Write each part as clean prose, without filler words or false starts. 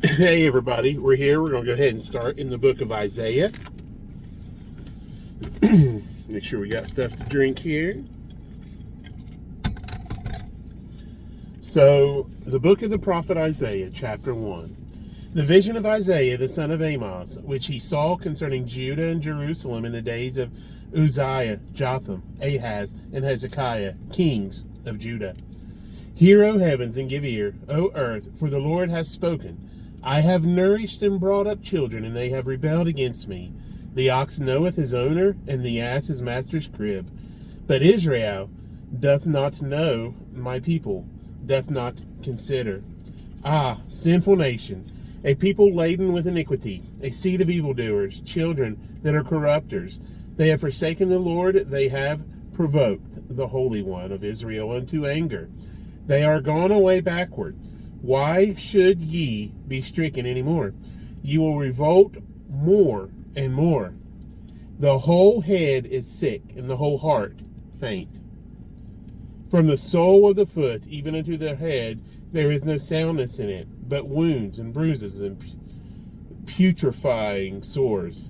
Hey everybody, we're here. We're going to go ahead and start in the book of Isaiah. Make sure we got stuff to drink here. So, the book of the prophet Isaiah, chapter 1. The vision of Isaiah, the son of Amos, which he saw concerning Judah and Jerusalem in the days of Uzziah, Jotham, Ahaz, and Hezekiah, kings of Judah. Hear, O heavens, and give ear, O earth, for the Lord has spoken. I have nourished and brought up children, and they have rebelled against me. The ox knoweth his owner, and the ass his master's crib. But Israel doth not know, my people doth not consider. Ah, sinful nation, a people laden with iniquity, a seed of evildoers, children that are corrupters. They have forsaken the Lord, they have provoked the Holy One of Israel unto anger. They are gone away backward. Why should ye be stricken any more? You will revolt more and more. The whole head is sick, and the whole heart faint. From the sole of the foot even unto the head there is no soundness in it, but wounds and bruises and putrefying sores.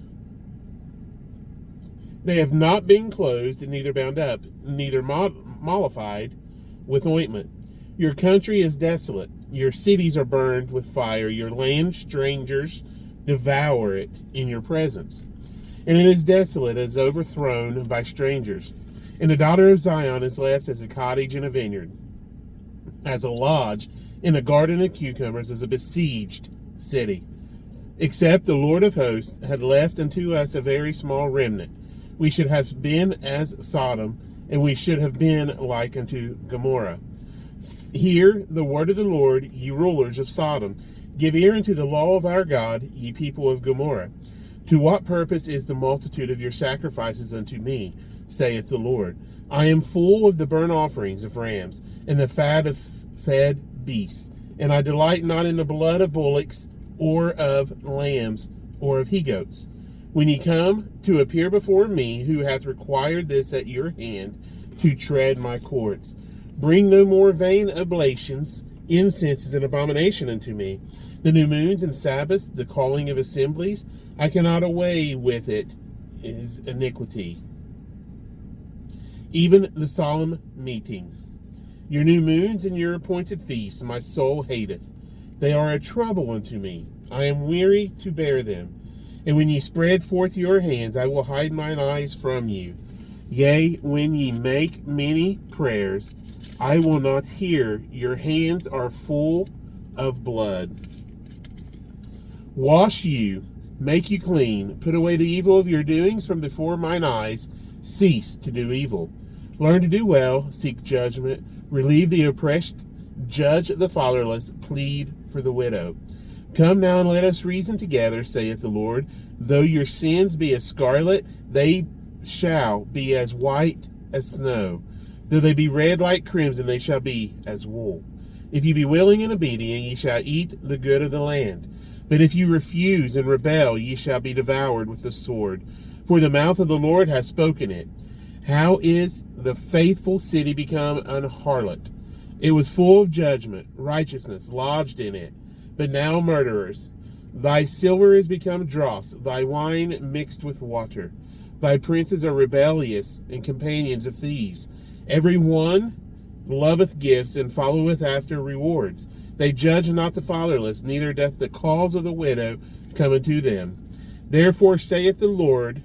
They have not been closed, and neither bound up, neither mollified with ointment. Your country is desolate. Your cities are burned with fire. Your land strangers devour it in your presence. And it is desolate, as overthrown by strangers. And the daughter of Zion is left as a cottage in a vineyard, as a lodge in a garden of cucumbers, as a besieged city. Except the Lord of hosts had left unto us a very small remnant. We should have been as Sodom, and we should have been like unto Gomorrah. Hear the word of the Lord, ye rulers of Sodom. Give ear unto the law of our God, ye people of Gomorrah. To what purpose is the multitude of your sacrifices unto me, saith the Lord? I am full of the burnt offerings of rams, and the fat of fed beasts, and I delight not in the blood of bullocks, or of lambs, or of he-goats. When ye come to appear before me, who hath required this at your hand, to tread my courts? Bring no more vain oblations. Incense is an abomination unto me. The new moons and Sabbaths, the calling of assemblies, I cannot away with it, is iniquity. Even the solemn meeting. Your new moons and your appointed feasts, my soul hateth. They are a trouble unto me. I am weary to bear them. And when ye spread forth your hands, I will hide mine eyes from you. Yea, when ye make many prayers, I will not hear. Your hands are full of blood. Wash you, make you clean. Put away the evil of your doings from before mine eyes. Cease to do evil. Learn to do well. Seek judgment. Relieve the oppressed. Judge the fatherless. Plead for the widow. Come now and let us reason together, saith the Lord. Though your sins be as scarlet, they shall be as white as snow. Though they be red like crimson, they shall be as wool. If you be willing and obedient, ye shall eat the good of the land. But if you refuse and rebel, ye shall be devoured with the sword. For the mouth of the Lord hath spoken it. How is the faithful city become an harlot? It was full of judgment, righteousness lodged in it. But now murderers. Thy silver is become dross, thy wine mixed with water. Thy princes are rebellious and companions of thieves. Every one loveth gifts and followeth after rewards. They judge not the fatherless, neither doth the cause of the widow come unto them. Therefore saith the Lord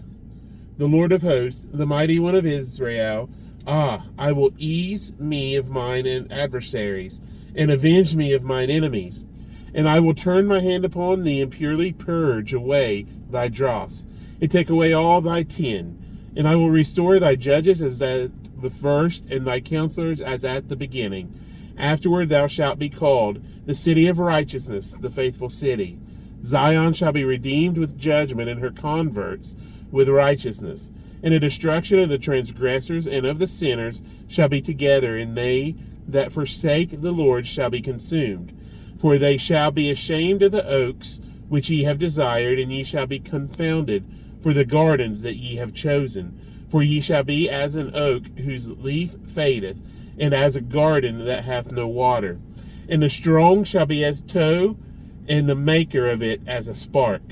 of hosts, the mighty one of Israel, I will ease me of mine adversaries, and avenge me of mine enemies. And I will turn my hand upon thee, and purely purge away thy dross, and take away all thy tin. And I will restore thy judges as at the first, and thy counselors as at the beginning. Afterward thou shalt be called the city of righteousness, the faithful city. Zion shall be redeemed with judgment, and her converts with righteousness. And the destruction of the transgressors and of the sinners shall be together, and they that forsake the Lord shall be consumed. For they shall be ashamed of the oaks which ye have desired, and ye shall be confounded for the gardens that ye have chosen. For ye shall be as an oak whose leaf fadeth, and as a garden that hath no water. And the strong shall be as tow and the maker of it as a spark.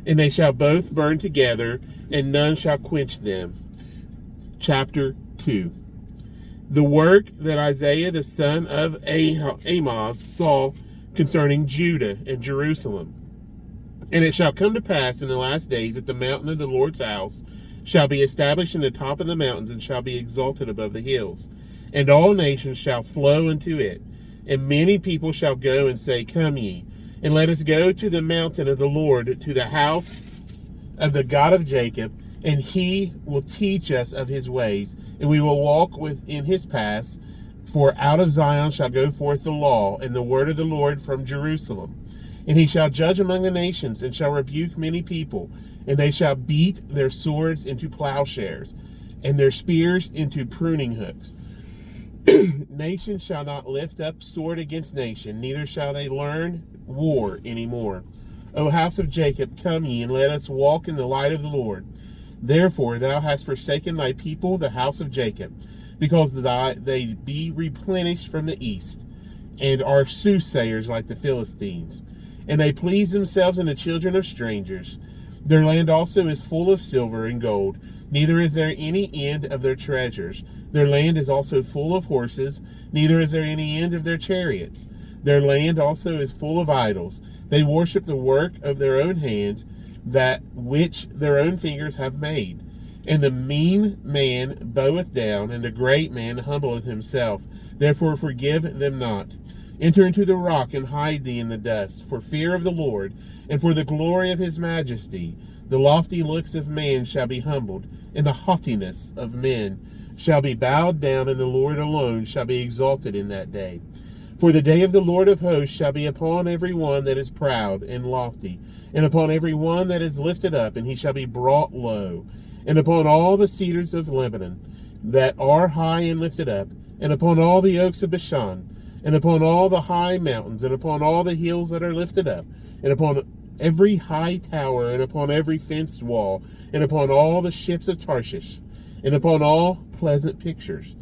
And they shall both burn together, and none shall quench them. Chapter 2. The work that Isaiah the son of Amoz saw concerning Judah and Jerusalem. And it shall come to pass in the last days that the mountain of the Lord's house shall be established in the top of the mountains, and shall be exalted above the hills. And all nations shall flow into it. And many people shall go and say, Come ye, and let us go to the mountain of the Lord, to the house of the God of Jacob, and he will teach us of his ways, and we will walk within his paths. For out of Zion shall go forth the law, and the word of the Lord from Jerusalem. And he shall judge among the nations, and shall rebuke many people, and they shall beat their swords into plowshares, and their spears into pruning hooks. Nation shall not lift up sword against nation, neither shall they learn war any more. O house of Jacob, come ye, and let us walk in the light of the Lord. Therefore thou hast forsaken thy people, the house of Jacob, because they be replenished from the east, and are soothsayers like the Philistines. And they please themselves in the children of strangers. Their land also is full of silver and gold, neither is there any end of their treasures. Their land is also full of horses, neither is there any end of their chariots. Their land also is full of idols. They worship the work of their own hands, that which their own fingers have made. And the mean man boweth down, and the great man humbleth himself. Therefore forgive them not. Enter into the rock, and hide thee in the dust, for fear of the Lord, and for the glory of his majesty. The lofty looks of man shall be humbled, and the haughtiness of men shall be bowed down, and the Lord alone shall be exalted in that day. For the day of the Lord of hosts shall be upon every one that is proud and lofty, and upon every one that is lifted up, and he shall be brought low, and upon all the cedars of Lebanon that are high and lifted up, and upon all the oaks of Bashan, and upon all the high mountains, and upon all the hills that are lifted up, and upon every high tower, and upon every fenced wall, and upon all the ships of Tarshish, and upon all pleasant pictures.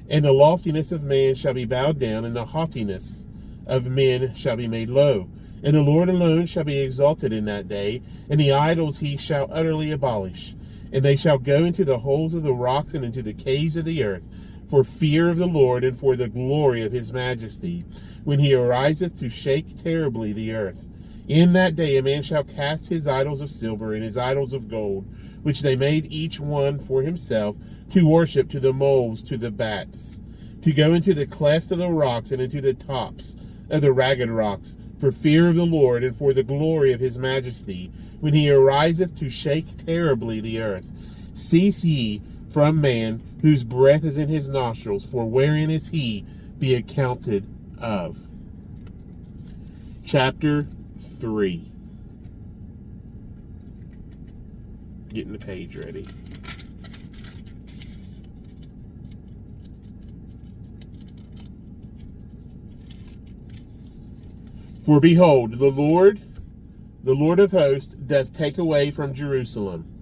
And the loftiness of man shall be bowed down, and the haughtiness of men shall be made low. And the Lord alone shall be exalted in that day, and the idols he shall utterly abolish. And they shall go into the holes of the rocks, and into the caves of the earth, for fear of the Lord, and for the glory of his majesty, when he ariseth to shake terribly the earth. In that day a man shall cast his idols of silver and his idols of gold, which they made each one for himself, to worship, to the moles, to the bats, to go into the clefts of the rocks, and into the tops of the ragged rocks, for fear of the Lord, and for the glory of his majesty, when he ariseth to shake terribly the earth. Cease ye from man, whose breath is in his nostrils, for wherein is he be accounted of. Chapter 3. Getting the page ready. For behold, the Lord of hosts, doth take away from Jerusalem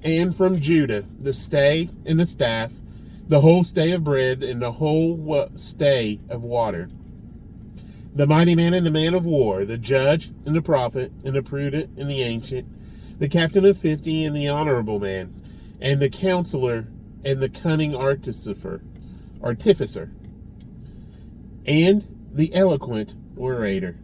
and from Judah the stay and the staff, the whole stay of bread, and the whole stay of water. The mighty man and the man of war, the judge and the prophet, and the prudent and the ancient, the captain of 50 and the honorable man, and the counselor and the cunning artificer, and the eloquent orator.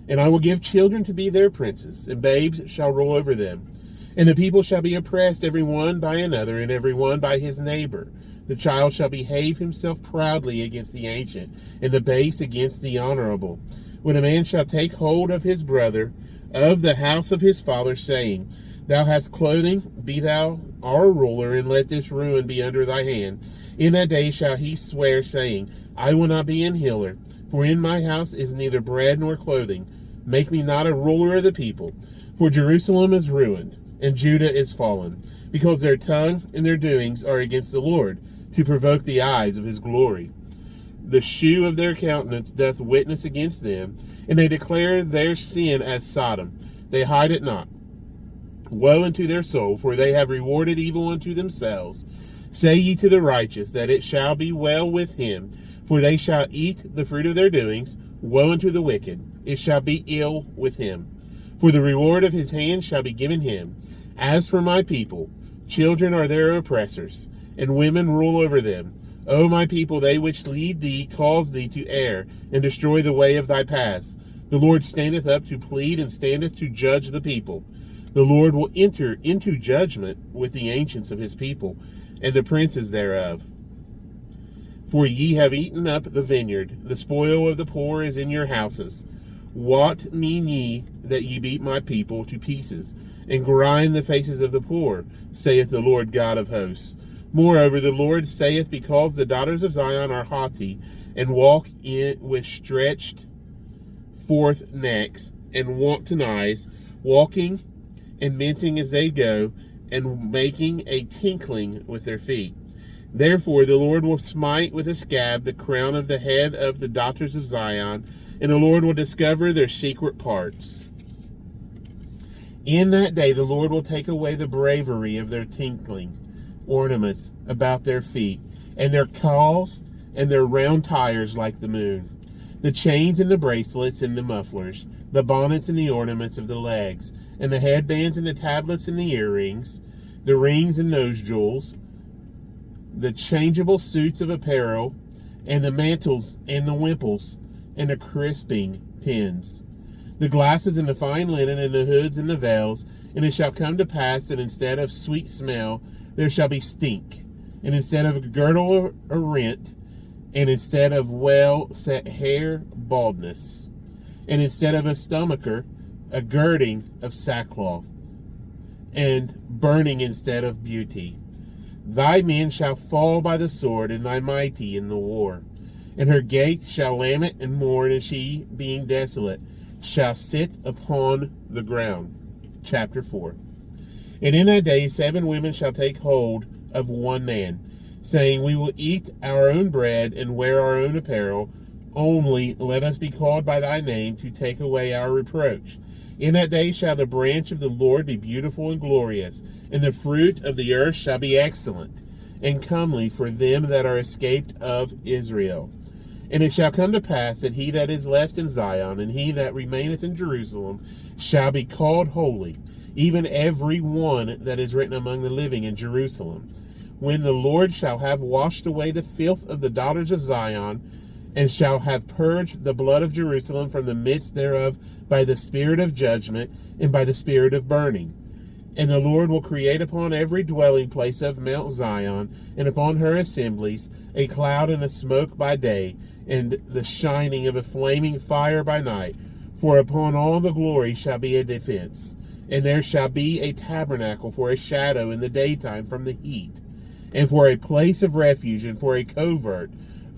And I will give children to be their princes, and babes shall rule over them. And the people shall be oppressed, every one by another, and every one by his neighbor. The child shall behave himself proudly against the ancient, and the base against the honorable. When a man shall take hold of his brother, of the house of his father, saying, Thou hast clothing, be thou our ruler, and let this ruin be under thy hand. In that day shall he swear, saying, I will not be an healer, for in my house is neither bread nor clothing. Make me not a ruler of the people. For Jerusalem is ruined, and Judah is fallen, because their tongue and their doings are against the Lord, to provoke the eyes of his glory. The shew of their countenance doth witness against them, and they declare their sin as Sodom. They hide it not. Woe unto their soul, for they have rewarded evil unto themselves. Say ye to the righteous, that it shall be well with him, for they shall eat the fruit of their doings. Woe unto the wicked, it shall be ill with him. For the reward of his hand shall be given him. As for my people, children are their oppressors, and women rule over them. O my people, they which lead thee cause thee to err, and destroy the way of thy paths. The Lord standeth up to plead, and standeth to judge the people. The Lord will enter into judgment with the ancients of his people, and the princes thereof. For ye have eaten up the vineyard, the spoil of the poor is in your houses. What mean ye that ye beat my people to pieces, and grind the faces of the poor, saith the Lord God of hosts? Moreover, the Lord saith, because the daughters of Zion are haughty, and walk in with stretched forth necks, and wanton eyes, walking and mincing as they go, and making a tinkling with their feet. Therefore the Lord will smite with a scab the crown of the head of the daughters of Zion, and the Lord will discover their secret parts. In that day the Lord will take away the bravery of their tinkling ornaments about their feet, and their cauls and their round tires like the moon, the chains and the bracelets and the mufflers, the bonnets and the ornaments of the legs, and the headbands and the tablets and the earrings, the rings and nose jewels, the changeable suits of apparel, and the mantles and the wimples, and the crisping pins, the glasses and the fine linen, and the hoods and the veils. And it shall come to pass that instead of sweet smell there shall be stink, and instead of a girdle a rent, and instead of well set hair baldness, and instead of a stomacher a girding of sackcloth, and burning instead of beauty. Thy men shall fall by the sword, and thy mighty in the war. And her gates shall lament and mourn, and she, being desolate, shall sit upon the ground. Chapter 4. And in that day 7 women shall take hold of one man, saying, we will eat our own bread and wear our own apparel. Only let us be called by thy name, to take away our reproach. In that day shall the branch of the Lord be beautiful and glorious, and the fruit of the earth shall be excellent and comely for them that are escaped of Israel. And it shall come to pass that he that is left in Zion, and he that remaineth in Jerusalem, shall be called holy, even every one that is written among the living in Jerusalem. When the Lord shall have washed away the filth of the daughters of Zion, and shall have purged the blood of Jerusalem from the midst thereof by the spirit of judgment and by the spirit of burning. And the Lord will create upon every dwelling place of Mount Zion, and upon her assemblies, a cloud and a smoke by day, and the shining of a flaming fire by night. For upon all the glory shall be a defense, and there shall be a tabernacle for a shadow in the daytime from the heat, and for a place of refuge, and for a covert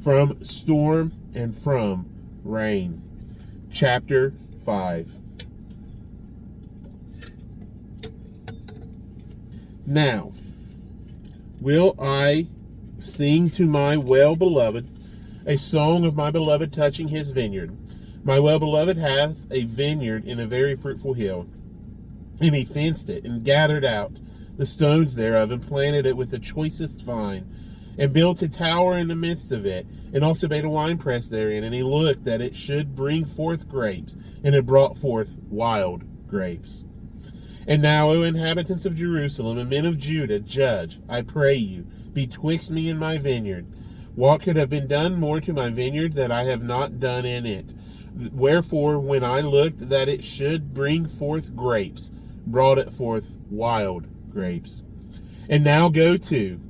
from storm and from rain. Chapter 5. Now will I sing to my well-beloved a song of my beloved touching his vineyard. My well-beloved hath a vineyard in a very fruitful hill, and he fenced it, and gathered out the stones thereof, and planted it with the choicest vine, and built a tower in the midst of it, and also made a winepress therein. And he looked that it should bring forth grapes, and it brought forth wild grapes. And now, O inhabitants of Jerusalem, and men of Judah, judge, I pray you, betwixt me and my vineyard. What could have been done more to my vineyard that I have not done in it? Wherefore, when I looked that it should bring forth grapes, brought it forth wild grapes. And now go to,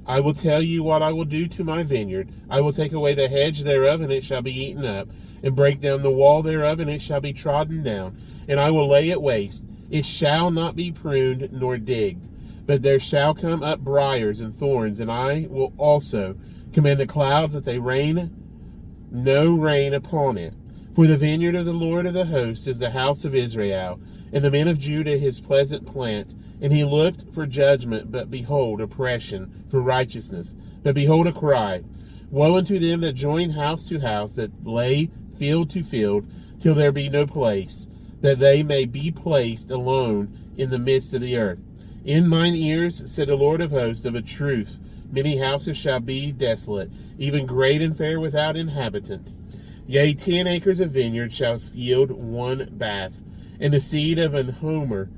I will tell you what I will do to my vineyard. I will take away the hedge thereof, and it shall be eaten up, and break down the wall thereof, and it shall be trodden down, and I will lay it waste. It shall not be pruned nor digged, but there shall come up briars and thorns, and I will also command the clouds that they rain no rain upon it. For the vineyard of the Lord of the hosts is the house of Israel, and the men of Judah his pleasant plant. And he looked for judgment, but behold, oppression, for righteousness. But behold, a cry. Woe unto them that join house to house, that lay field to field, till there be no place, that they may be placed alone in the midst of the earth. In mine ears, said the Lord of hosts, of a truth, many houses shall be desolate, even great and fair without inhabitant. Yea, 10 acres of vineyard shall yield 1 bath, and the seed of an homer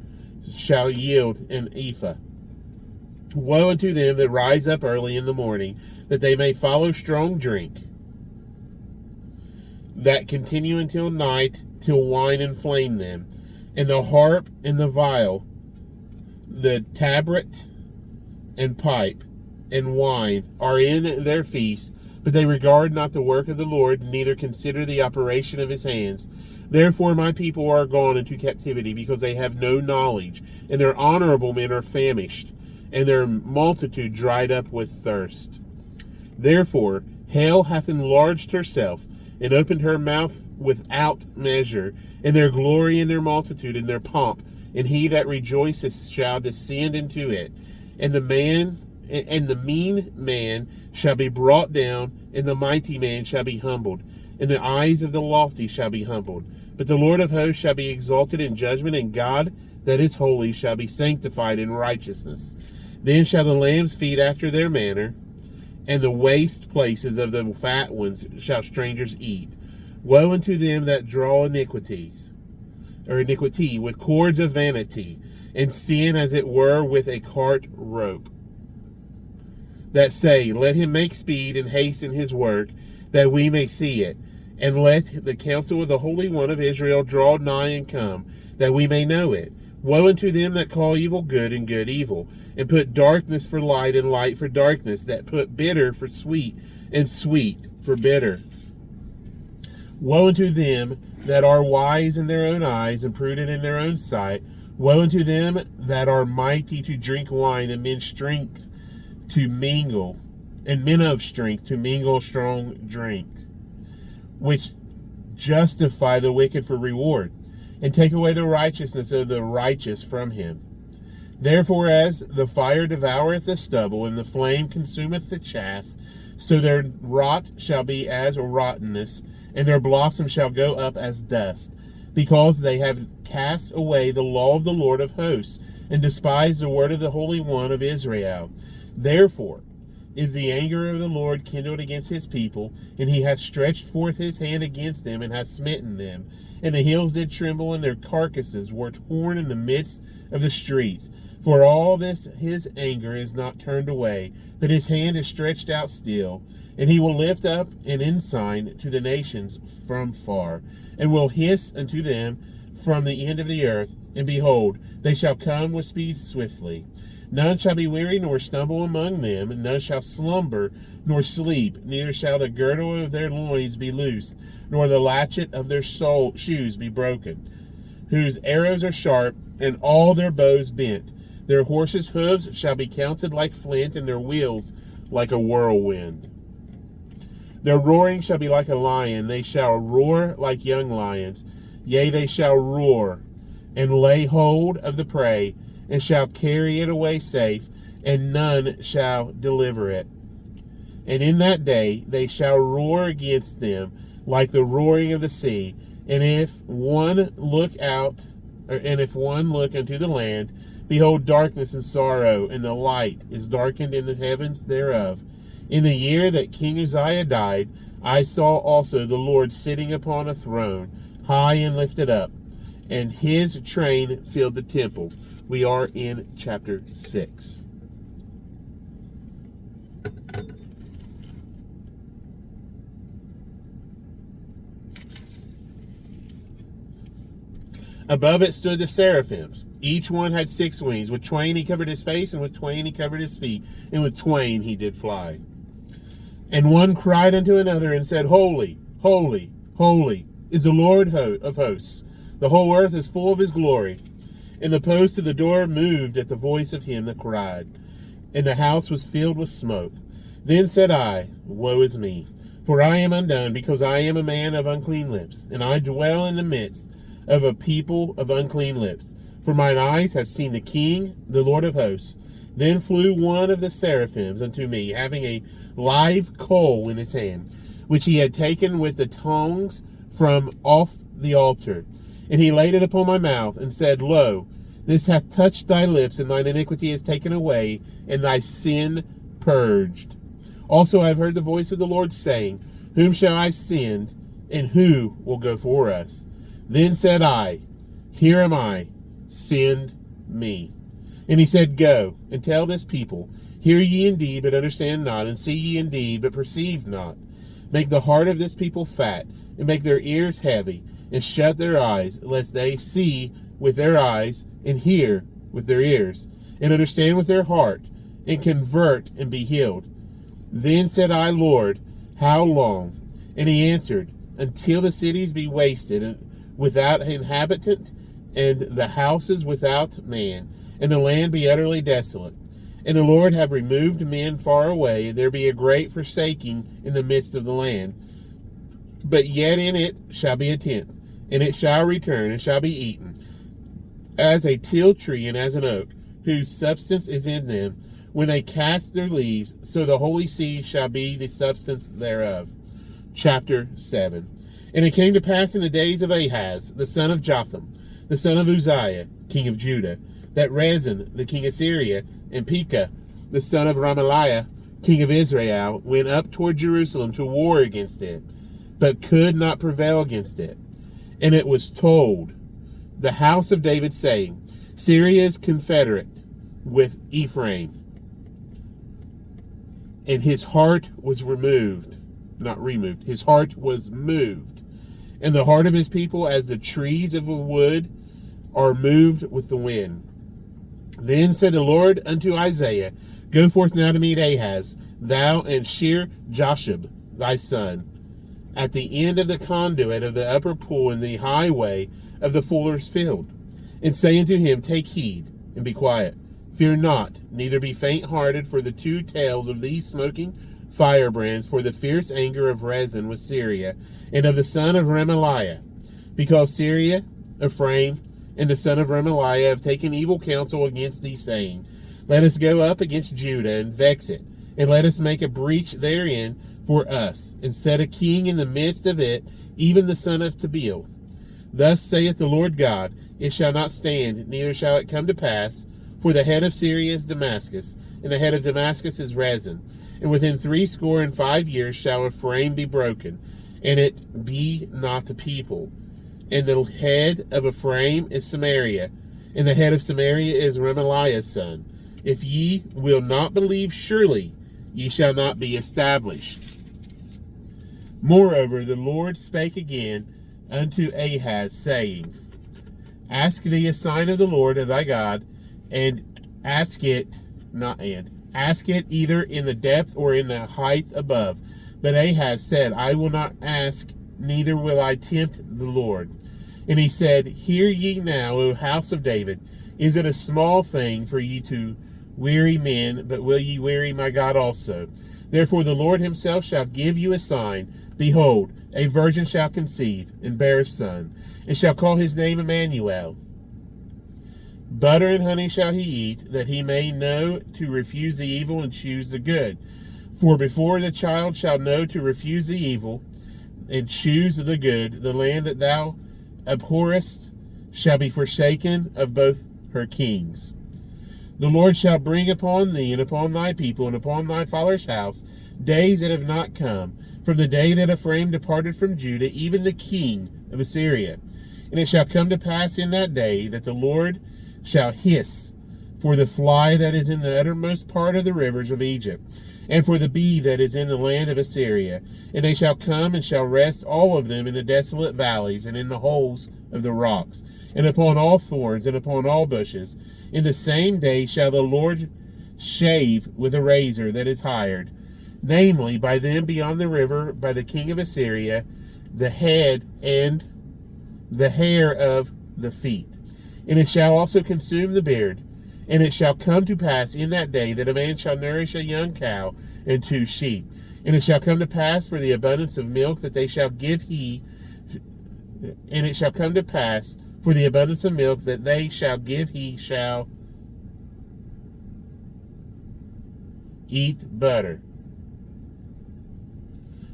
shall yield an ephah. Woe unto them that rise up early in the morning, that they may follow strong drink, that continue until night, till wine inflame them, and the harp and the viol, the tabret and pipe and wine are in their feasts, but they regard not the work of the Lord, neither consider the operation of his hands. Therefore my people are gone into captivity, because they have no knowledge, and their honorable men are famished, and their multitude dried up with thirst. Therefore hell hath enlarged herself, and opened her mouth without measure, and their glory and their multitude and their pomp, and he that rejoiceth shall descend into it. And the mean man shall be brought down, and the mighty man shall be humbled, and the eyes of the lofty shall be humbled. But the Lord of hosts shall be exalted in judgment, and God that is holy shall be sanctified in righteousness. Then shall the lambs feed after their manner, and the waste places of the fat ones shall strangers eat. Woe unto them that draw iniquity with cords of vanity, and sin as it were with a cart rope, that say, let him make speed and hasten his work, that we may see it. And let the counsel of the Holy One of Israel draw nigh and come, that we may know it. Woe unto them that call evil good and good evil, and put darkness for light and light for darkness, that put bitter for sweet and sweet for bitter. Woe unto them that are wise in their own eyes and prudent in their own sight. Woe unto them that are mighty to drink wine, and men of strength to mingle strong drink, which justify the wicked for reward, and take away the righteousness of the righteous from him. Therefore, as the fire devoureth the stubble, and the flame consumeth the chaff, so their rot shall be as rottenness, and their blossom shall go up as dust, because they have cast away the law of the Lord of hosts, and despised the word of the Holy One of Israel. Therefore is the anger of the Lord kindled against his people, and he hath stretched forth his hand against them, and hath smitten them. And the hills did tremble, and their carcasses were torn in the midst of the streets. For all this his anger is not turned away, but his hand is stretched out still. And he will lift up an ensign to the nations from far, and will hiss unto them from the end of the earth. And behold, they shall come with speed swiftly. None shall be weary nor stumble among them, and none shall slumber nor sleep, neither shall the girdle of their loins be loosed, nor the latchet of their shoes be broken, whose arrows are sharp, and all their bows bent. Their horses' hooves shall be counted like flint, and their wheels like a whirlwind. Their roaring shall be like a lion, they shall roar like young lions. Yea, they shall roar, and lay hold of the prey, and shall carry it away safe, and none shall deliver it. And in that day they shall roar against them like the roaring of the sea. And if one look unto the land, behold, darkness and sorrow, and the light is darkened in the heavens thereof. In the year that King Uzziah died, I saw also the Lord sitting upon a throne, high and lifted up, and his train filled the temple. We are in chapter 6. Above it stood the seraphims. Each one had 6 wings. With twain he covered his face, and with twain he covered his feet, and with twain he did fly. And one cried unto another and said, Holy, holy, holy is the Lord of hosts. The whole earth is full of his glory. And the post of the door moved at the voice of him that cried, and the house was filled with smoke. Then said I, Woe is me, for I am undone, because I am a man of unclean lips, and I dwell in the midst of a people of unclean lips. For mine eyes have seen the King, the Lord of hosts. Then flew one of the seraphims unto me, having a live coal in his hand, which he had taken with the tongs from off the altar. And he laid it upon my mouth, and said, Lo, this hath touched thy lips, and thine iniquity is taken away, and thy sin purged. Also I have heard the voice of the Lord saying, Whom shall I send, and who will go for us? Then said I, Here am I, send me. And he said, Go, and tell this people, Hear ye indeed, but understand not, and see ye indeed, but perceive not. Make the heart of this people fat, and make their ears heavy, and shut their eyes, lest they see with their eyes, and hear with their ears, and understand with their heart, and convert, and be healed. Then said I, Lord, how long? And he answered, Until the cities be wasted, and without inhabitant, and the houses without man, and the land be utterly desolate. And the Lord have removed men far away, and there be a great forsaking in the midst of the land. But yet in it shall be a tenth, and it shall return, and shall be eaten, as a tilled tree and as an oak, whose substance is in them, when they cast their leaves, so the holy seed shall be the substance thereof. Chapter 7. And it came to pass in the days of Ahaz, the son of Jotham, the son of Uzziah, king of Judah, that Rezin, the king of Syria, and Pekah, the son of Remaliah, king of Israel, went up toward Jerusalem to war against it, but could not prevail against it. And it was told the house of David, saying, Syria is confederate with Ephraim. And his heart was his heart was moved. And the heart of his people as the trees of a wood are moved with the wind. Then said the Lord unto Isaiah, Go forth now to meet Ahaz, thou and Shear-Jashub thy son, at the end of the conduit of the upper pool in the highway of the fuller's field, and say unto him, Take heed, and be quiet. Fear not, neither be faint-hearted for the two tails of these smoking firebrands, for the fierce anger of Rezin with Syria, and of the son of Remaliah, because Syria, Ephraim, and the son of Remaliah have taken evil counsel against thee, saying, Let us go up against Judah, and vex it, and let us make a breach therein for us, and set a king in the midst of it, even the son of Tabeel. Thus saith the Lord God, It shall not stand, neither shall it come to pass, for the head of Syria is Damascus, and the head of Damascus is Rezin. And within 65 years shall Ephraim be broken, and it be not a people. And the head of Ephraim is Samaria, and the head of Samaria is Remaliah's son. If ye will not believe, surely ye shall not be established. Moreover, the Lord spake again unto Ahaz, saying, Ask thee a sign of the Lord of thy God, and ask it either in the depth or in the height above. But Ahaz said, I will not ask, neither will I tempt the Lord. And he said, Hear ye now, O house of David, is it a small thing for ye to weary men, but will ye weary my God also? Therefore the Lord himself shall give you a sign. Behold, a virgin shall conceive, and bear a son, and shall call his name Emmanuel. Butter and honey shall he eat, that he may know to refuse the evil and choose the good. For before the child shall know to refuse the evil and choose the good, the land that thou abhorrest shall be forsaken of both her kings. The Lord shall bring upon thee and upon thy people and upon thy father's house days that have not come, from the day that Ephraim departed from Judah, even the king of Assyria. And it shall come to pass in that day that the Lord shall hiss for the fly that is in the uttermost part of the rivers of Egypt, and for the bee that is in the land of Assyria. And they shall come and shall rest all of them in the desolate valleys and in the holes of the rocks, and upon all thorns and upon all bushes. In the same day shall the Lord shave with a razor that is hired, namely by them beyond the river, by the king of Assyria, the head and the hair of the feet. And it shall also consume the beard. And it shall come to pass in that day that a man shall nourish a young cow and 2 sheep. And it shall come to pass for the abundance of milk that they shall give and it shall come to pass for the abundance of milk that they shall give he shall eat butter.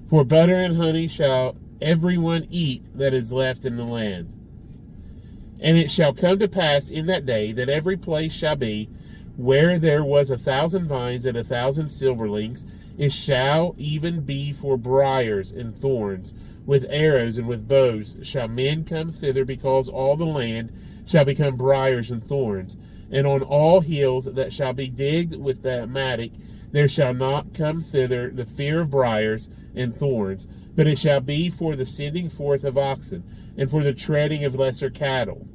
For butter and honey shall everyone eat that is left in the land. And it shall come to pass in that day that every place shall be Where there was 1,000 vines and 1,000 silverlings, it shall even be for briars and thorns. With arrows and with bows shall men come thither, because all the land shall become briars and thorns. And on all hills that shall be digged with the mattock, there shall not come thither the fear of briars and thorns, but it shall be for the sending forth of oxen, and for the treading of lesser cattle.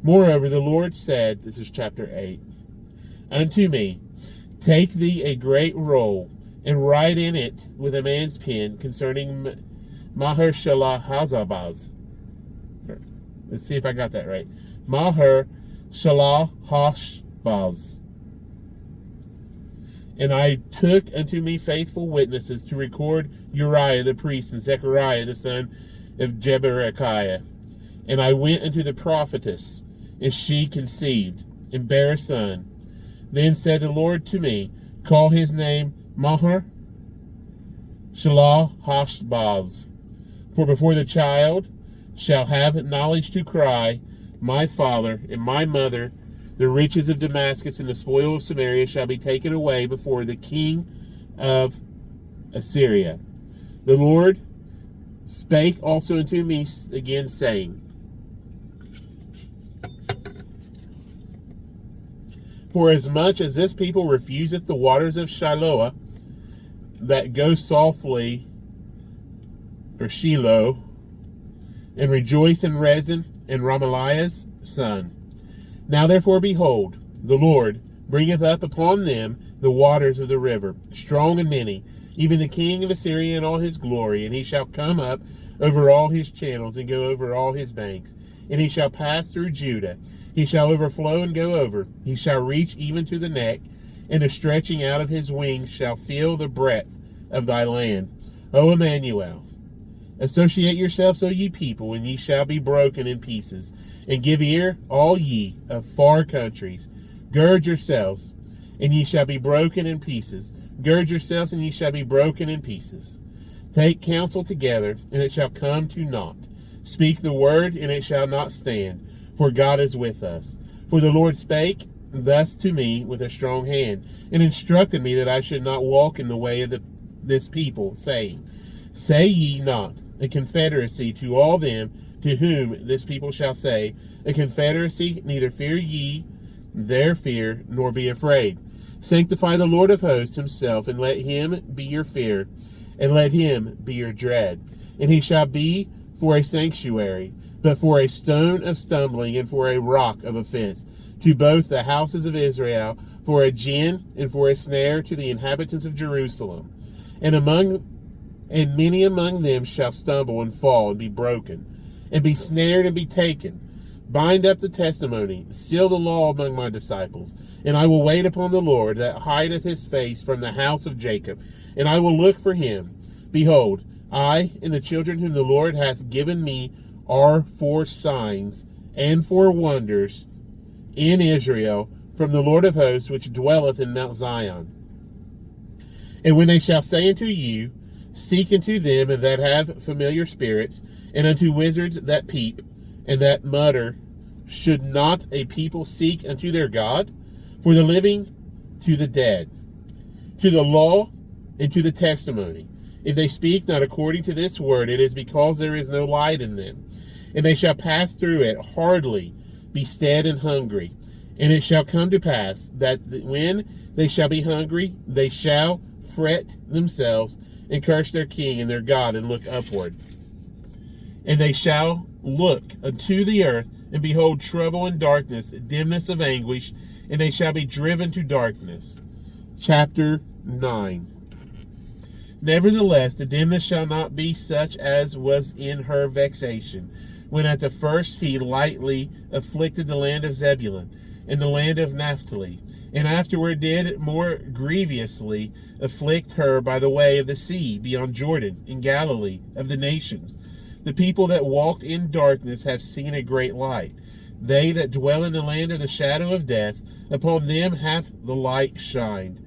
Moreover, the Lord said, this is chapter 8, unto me, take thee a great roll, and write in it with a man's pen concerning Maher-shalal-Hash-Baz. Let's see if I got that right. Maher-shalal-Hash-Baz. And I took unto me faithful witnesses to record Uriah the priest and Zechariah the son of Jeberechiah. And I went unto the prophetess, and she conceived, and bare a son. Then said the Lord to me, call his name Maher-shalal-Hash-Baz. For before the child shall have knowledge to cry, my father and my mother, the riches of Damascus and the spoil of Samaria shall be taken away before the king of Assyria. The Lord spake also unto me again, saying, for as much as this people refuseth the waters of Shiloah, that go softly, or Shiloh, and rejoice in Rezin and Remaliah's son. Now therefore, behold, the Lord bringeth up upon them the waters of the river, strong and many, even the king of Assyria in all his glory, and he shall come up over all his channels, and go over all his banks, and he shall pass through Judah. He shall overflow and go over. He shall reach even to the neck, and the stretching out of his wings shall fill the breadth of thy land. O Emmanuel, associate yourselves, O ye people, and ye shall be broken in pieces. And give ear, all ye of far countries. Gird yourselves, and ye shall be broken in pieces. Gird yourselves, and ye shall be broken in pieces. Take counsel together, and it shall come to naught. Speak the word, and it shall not stand. For God is with us. For the Lord spake thus to me with a strong hand, and instructed me that I should not walk in the way of this people, saying, say ye not a confederacy to all them to whom this people shall say, a confederacy, neither fear ye their fear, nor be afraid. Sanctify the Lord of hosts himself, and let him be your fear, and let him be your dread. And he shall be for a sanctuary, but for a stone of stumbling, and for a rock of offense, to both the houses of Israel, for a gin and for a snare to the inhabitants of Jerusalem. And many among them shall stumble and fall and be broken, and be snared and be taken. Bind up the testimony, seal the law among my disciples. And I will wait upon the Lord, that hideth his face from the house of Jacob, and I will look for him. Behold, I and the children whom the Lord hath given me are for signs and for wonders in Israel, from the Lord of hosts, which dwelleth in Mount Zion. And when they shall say unto you, seek unto them that have familiar spirits, and unto wizards that peep, and that mutter, should not a people seek unto their God? For the living to the dead, to the law and to the testimony. If they speak not according to this word, it is because there is no light in them. And they shall pass through it hardly, be stead and hungry. And it shall come to pass that when they shall be hungry, they shall fret themselves, and curse their king and their God, and look upward. And they shall look unto the earth, and behold trouble and darkness, dimness of anguish, and they shall be driven to darkness. Chapter 9. Nevertheless, the dimness shall not be such as was in her vexation, when at the first he lightly afflicted the land of Zebulun, and the land of Naphtali, and afterward did more grievously afflict her by the way of the sea, beyond Jordan, in Galilee of the nations. The people that walked in darkness have seen a great light. They that dwell in the land of the shadow of death, upon them hath the light shined.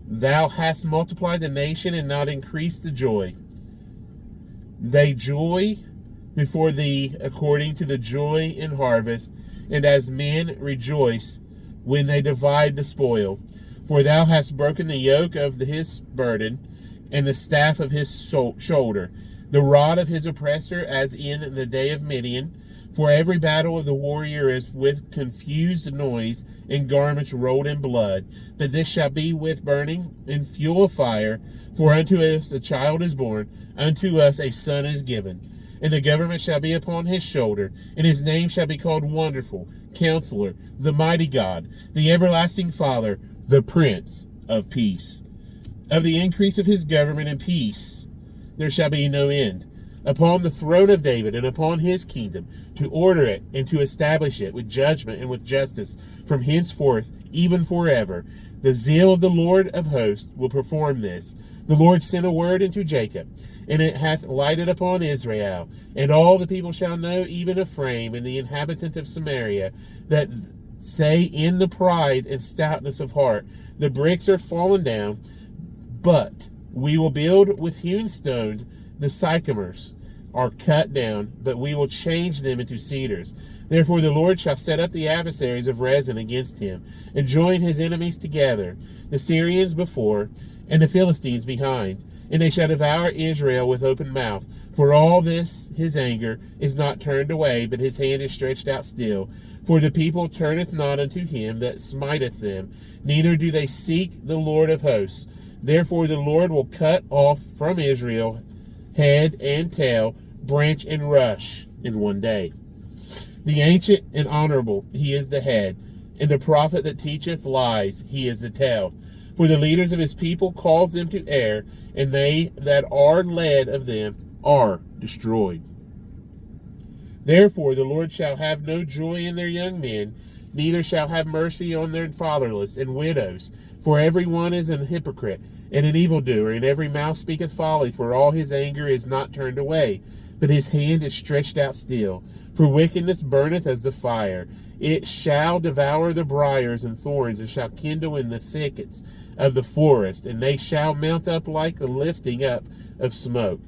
Thou hast multiplied the nation, and not increased the joy. They joy before thee according to the joy in harvest, and as men rejoice when they divide the spoil. For thou hast broken the yoke of his burden, and the staff of his shoulder, the rod of his oppressor, as in the day of Midian. For every battle of the warrior is with confused noise, and garments rolled in blood. But this shall be with burning and fuel of fire. For unto us a child is born, unto us a son is given. And the government shall be upon his shoulder, and his name shall be called Wonderful, Counselor, the Mighty God, the Everlasting Father, the Prince of Peace. Of the increase of his government and peace there shall be no end, upon the throne of David and upon his kingdom, to order it and to establish it with judgment and with justice from henceforth even forever. The zeal of the Lord of hosts will perform this. The Lord sent a word unto Jacob, and it hath lighted upon Israel. And all the people shall know, even Ephraim and the inhabitant of Samaria, that say in the pride and stoutness of heart, the bricks are fallen down, but we will build with hewn stones. The sycamores are cut down, but we will change them into cedars. Therefore the Lord shall set up the adversaries of Rezin against him, and join his enemies together, the Syrians before, and the Philistines behind. And they shall devour Israel with open mouth. For all this his anger is not turned away, but his hand is stretched out still. For the people turneth not unto him that smiteth them, neither do they seek the Lord of hosts. Therefore the Lord will cut off from Israel head and tail, branch and rush in one day. The ancient and honorable, he is the head, and the prophet that teacheth lies, he is the tail. For the leaders of his people cause them to err, and they that are led of them are destroyed. Therefore the Lord shall have no joy in their young men, neither shall have mercy on their fatherless and widows. For every one is an hypocrite and an evildoer, and every mouth speaketh folly. For all his anger is not turned away, but his hand is stretched out still. For wickedness burneth as the fire. It shall devour the briars and thorns, and shall kindle in the thickets of the forest, and they shall mount up like the lifting up of smoke.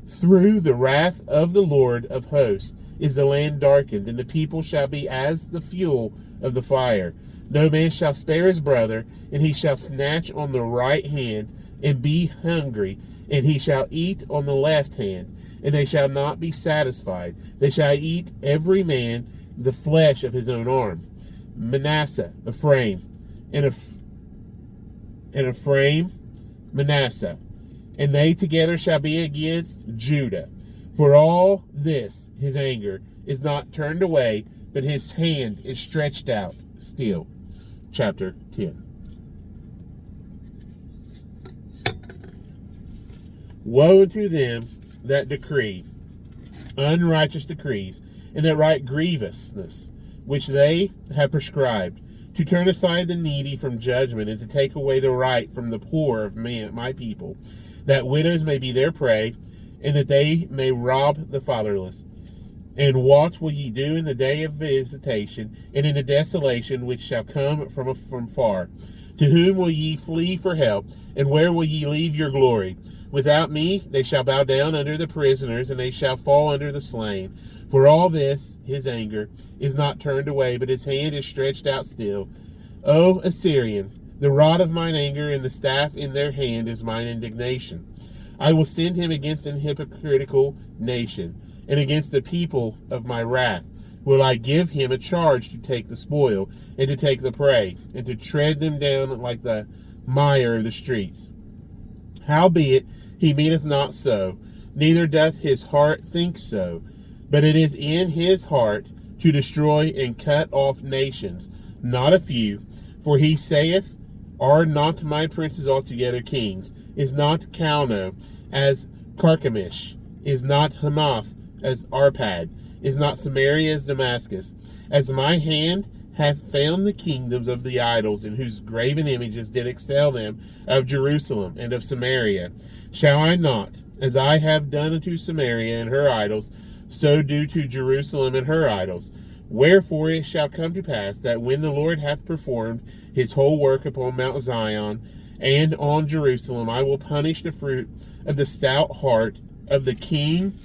Through the wrath of the Lord of hosts is the land darkened, and the people shall be as the fuel of the fire. No man shall spare his brother, and he shall snatch on the right hand, and be hungry, and he shall eat on the left hand, and they shall not be satisfied. They shall eat every man the flesh of his own arm. Manasseh, Ephraim, and Ephraim, Manasseh, and they together shall be against Judah. For all this his anger is not turned away, but his hand is stretched out still. Chapter 10. Woe unto them that decree unrighteous decrees, and that write grievousness, which they have prescribed, to turn aside the needy from judgment, and to take away the right from the poor of my people, that widows may be their prey, and that they may rob the fatherless. And what will ye do in the day of visitation, and in the desolation which shall come from far? To whom will ye flee for help, and where will ye leave your glory? Without me they shall bow down under the prisoners, and they shall fall under the slain. For all this his anger is not turned away, but his hand is stretched out still. O Assyrian, the rod of mine anger and the staff in their hand is mine indignation. I will send him against an hypocritical nation, and against the people of my wrath will I give him a charge to take the spoil, and to take the prey, and to tread them down like the mire of the streets. Howbeit he meaneth not so, neither doth his heart think so, but it is in his heart to destroy and cut off nations, not a few. For he saith, Are not my princes altogether kings? Is not Calno as Carchemish? Is not Hamath as Arpad? Is not Samaria as Damascus? As my hand hath found the kingdoms of the idols, in whose graven images did excel them of Jerusalem and of Samaria, shall I not, as I have done unto Samaria and her idols, so do to Jerusalem and her idols? Wherefore it shall come to pass that when the Lord hath performed his whole work upon Mount Zion and on Jerusalem, I will punish the fruit of the stout heart of the king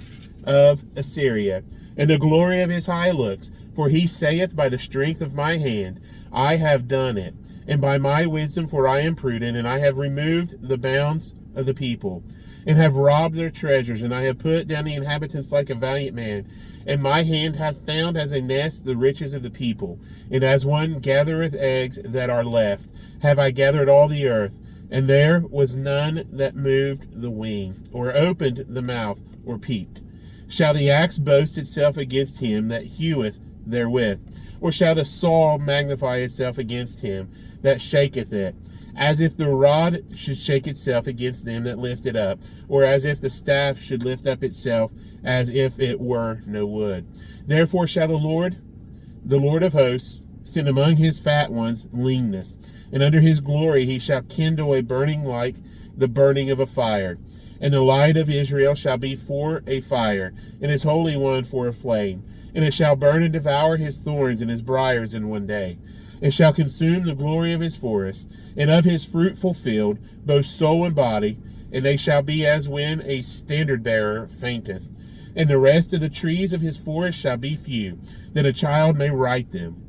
of Assyria, and the glory of his high looks. For he saith, by the strength of my hand I have done it, and by my wisdom, for I am prudent, and I have removed the bounds of the people, and have robbed their treasures, and I have put down the inhabitants like a valiant man. And my hand hath found as a nest the riches of the people, and as one gathereth eggs that are left, have I gathered all the earth, and there was none that moved the wing, or opened the mouth, or peeped. Shall the axe boast itself against him that heweth therewith? Or shall the saw magnify itself against him that shaketh it? As if the rod should shake itself against them that lift it up, or as if the staff should lift up itself, as if it were no wood. Therefore shall the Lord of hosts, send among his fat ones leanness, and under his glory he shall kindle a burning like the burning of a fire. And the light of Israel shall be for a fire, and his Holy One for a flame. And it shall burn and devour his thorns and his briars in one day. It shall consume the glory of his forest, and of his fruitful field, both soul and body. And they shall be as when a standard-bearer fainteth. And the rest of the trees of his forest shall be few, that a child may write them.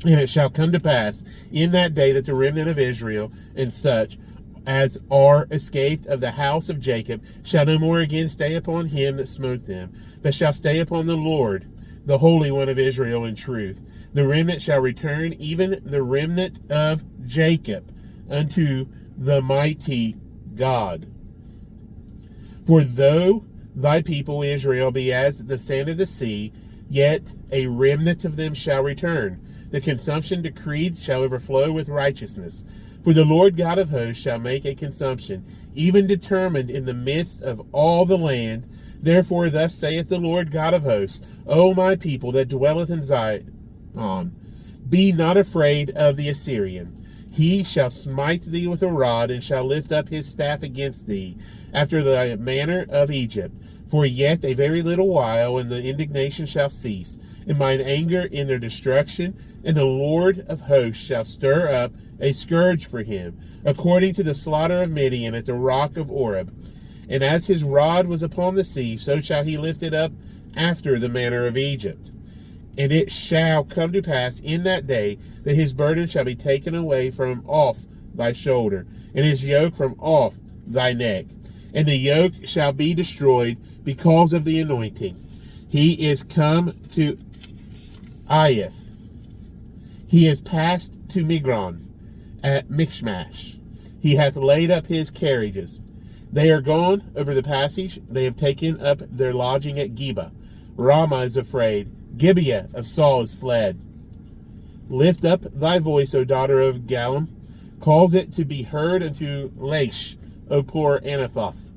And it shall come to pass in that day that the remnant of Israel, and such as are escaped of the house of Jacob, shall no more again stay upon him that smote them, but shall stay upon the Lord, the Holy One of Israel, in truth. The remnant shall return, even the remnant of Jacob, unto the mighty God. For though thy people Israel be as the sand of the sea, yet a remnant of them shall return. The consumption decreed shall overflow with righteousness. For the Lord God of hosts shall make a consumption, even determined in the midst of all the land. Therefore thus saith the Lord God of hosts, O my people that dwelleth in Zion, be not afraid of the Assyrian. He shall smite thee with a rod, and shall lift up his staff against thee, after the manner of Egypt. For yet a very little while, and the indignation shall cease, and mine anger in their destruction, and the Lord of hosts shall stir up a scourge for him, according to the slaughter of Midian at the rock of Oreb. And as his rod was upon the sea, so shall he lift it up after the manner of Egypt. And it shall come to pass in that day that his burden shall be taken away from off thy shoulder, and his yoke from off thy neck. And the yoke shall be destroyed because of the anointing. He is come to Aiath. He is passed to Migron at Michmash. He hath laid up his carriages. They are gone over the passage. They have taken up their lodging at Geba. Ramah is afraid. Gibeah of Saul is fled. Lift up thy voice, O daughter of Gallim. Cause it to be heard unto Laish, O poor Anathoth.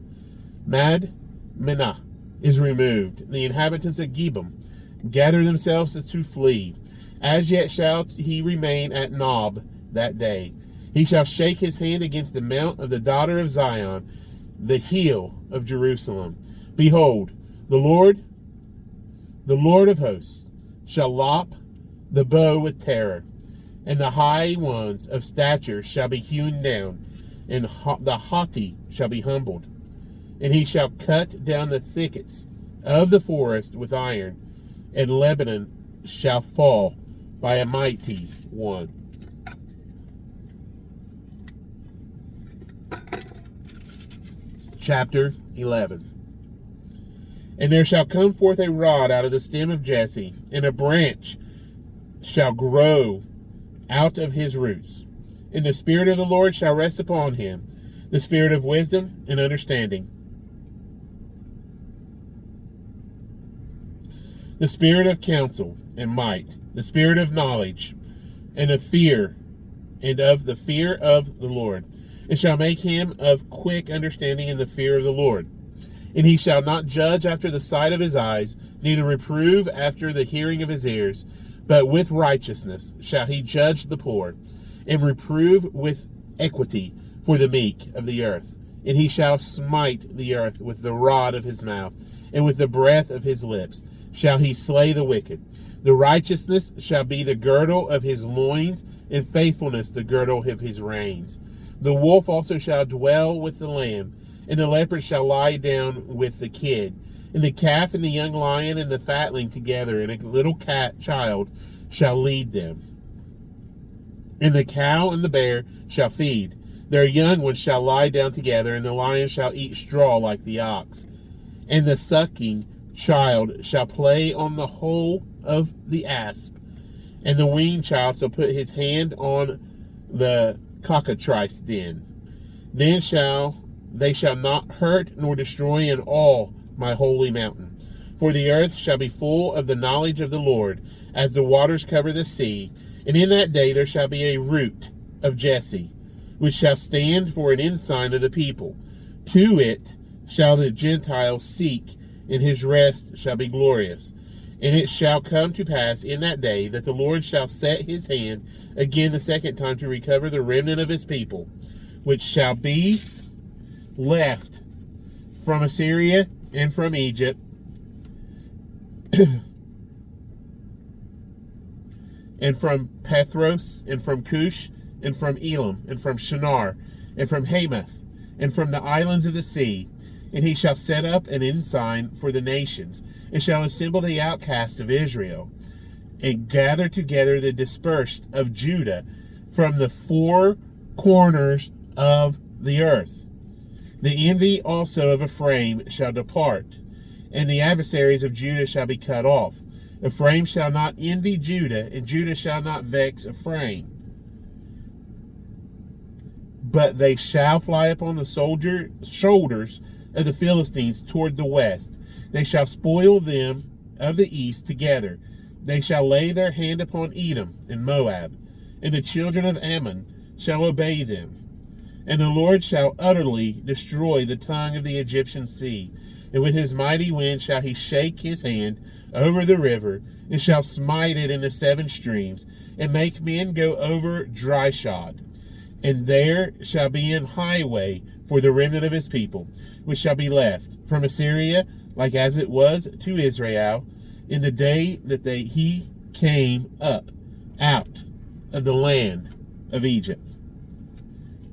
Madmenah is removed. The inhabitants of Gebim gather themselves as to flee. As yet shall he remain at Nob that day. He shall shake his hand against the mount of the daughter of Zion, the hill of Jerusalem. Behold, the Lord of hosts, shall lop the bow with terror, and the high ones of stature shall be hewn down, and the haughty shall be humbled. And he shall cut down the thickets of the forest with iron, and Lebanon shall fall by a mighty one. Chapter 11. And there shall come forth a rod out of the stem of Jesse, and a branch shall grow out of his roots. And the Spirit of the Lord shall rest upon him, the Spirit of wisdom and understanding, the Spirit of counsel and might, the Spirit of knowledge and of fear, and of the fear of the Lord. And shall make him of quick understanding in the fear of the Lord. And he shall not judge after the sight of his eyes, neither reprove after the hearing of his ears, but with righteousness shall he judge the poor, and reprove with equity for the meek of the earth. And he shall smite the earth with the rod of his mouth, and with the breath of his lips shall he slay the wicked. The righteousness shall be the girdle of his loins, and faithfulness the girdle of his reins. The wolf also shall dwell with the lamb, And the leopard shall lie down with the kid, and the calf and the young lion and the fatling together, and a little child shall lead them. And the cow and the bear shall feed. Their young ones shall lie down together, and the lion shall eat straw like the ox. And the sucking child shall play on the hole of the asp, and the weaned child shall put his hand on the cockatrice den. Then they shall not hurt nor destroy in all my holy mountain. For the earth shall be full of the knowledge of the Lord, as the waters cover the sea. And in that day there shall be a root of Jesse, which shall stand for an ensign of the people. To it shall the Gentiles seek, and his rest shall be glorious. And it shall come to pass in that day that the Lord shall set his hand again the second time to recover the remnant of his people, which shall be left from Assyria and from Egypt, and from Pathros, and from Cush, and from Elam, and from Shinar, and from Hamath, and from the islands of the sea. And he shall set up an ensign for the nations, and shall assemble the outcasts of Israel, and gather together the dispersed of Judah from the four corners of the earth. The envy also of Ephraim shall depart, and the adversaries of Judah shall be cut off. Ephraim shall not envy Judah, and Judah shall not vex Ephraim. But they shall fly upon the shoulders of the Philistines toward the west. They shall spoil them of the east together. They shall lay their hand upon Edom and Moab, and the children of Ammon shall obey them. And the Lord shall utterly destroy the tongue of the Egyptian sea, and with his mighty wind shall he shake his hand over the river, and shall smite it in the seven streams, and make men go over dry shod. And there shall be an highway for the remnant of his people, which shall be left from Assyria, like as it was to Israel, in the day that he came up out of the land of Egypt.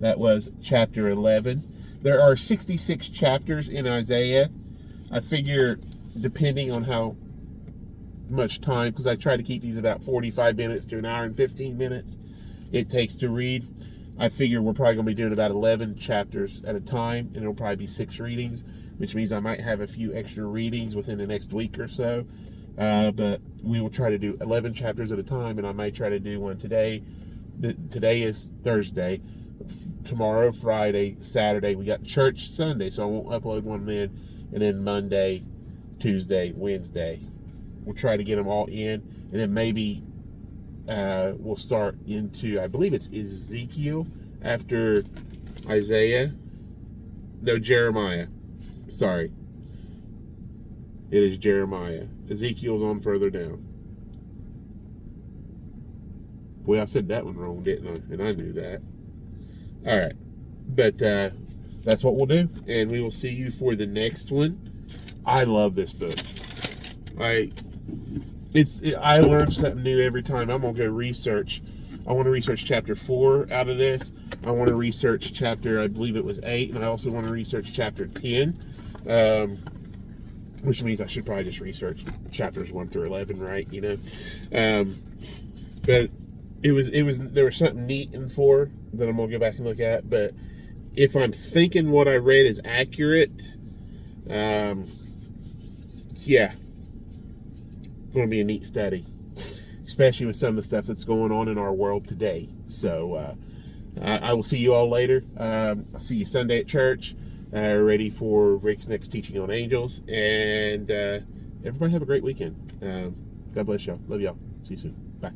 That was chapter 11. There are 66 chapters in Isaiah. I figure, depending on how much time, because I try to keep these about 45 minutes to an hour and 15 minutes it takes to read. I figure we're probably going to be doing about 11 chapters at a time, and it'll probably be 6 readings, which means I might have a few extra readings within the next week or so. But we will try to do 11 chapters at a time, and I might try to do one today. Today is Thursday. Tomorrow, Friday, Saturday, we got church Sunday, so I won't upload one then. And then Monday, Tuesday, Wednesday, we'll try to get them all in, and then maybe we'll start into, I believe it's Ezekiel after Isaiah. No, Jeremiah. Sorry. It is Jeremiah. Ezekiel's on further down. Boy, I said that one wrong, didn't I? And I knew that. All right. But that's what we'll do. And we will see you for the next one. I love this book. I learn something new every time. I'm going to go research. I want to research chapter 4 out of this. I want to research chapter, I believe it was 8. And I also want to research chapter 10. Which means I should probably just research chapters 1 through 11, right? You know? But there was something neat in 4 that I'm going to go back and look at. But if I'm thinking what I read is accurate, yeah, it's going to be a neat study, especially with some of the stuff that's going on in our world today. So I will see you all later. I'll see you Sunday at church, ready for Rick's next teaching on angels. And everybody have a great weekend. God bless y'all. Love y'all. See you soon. Bye.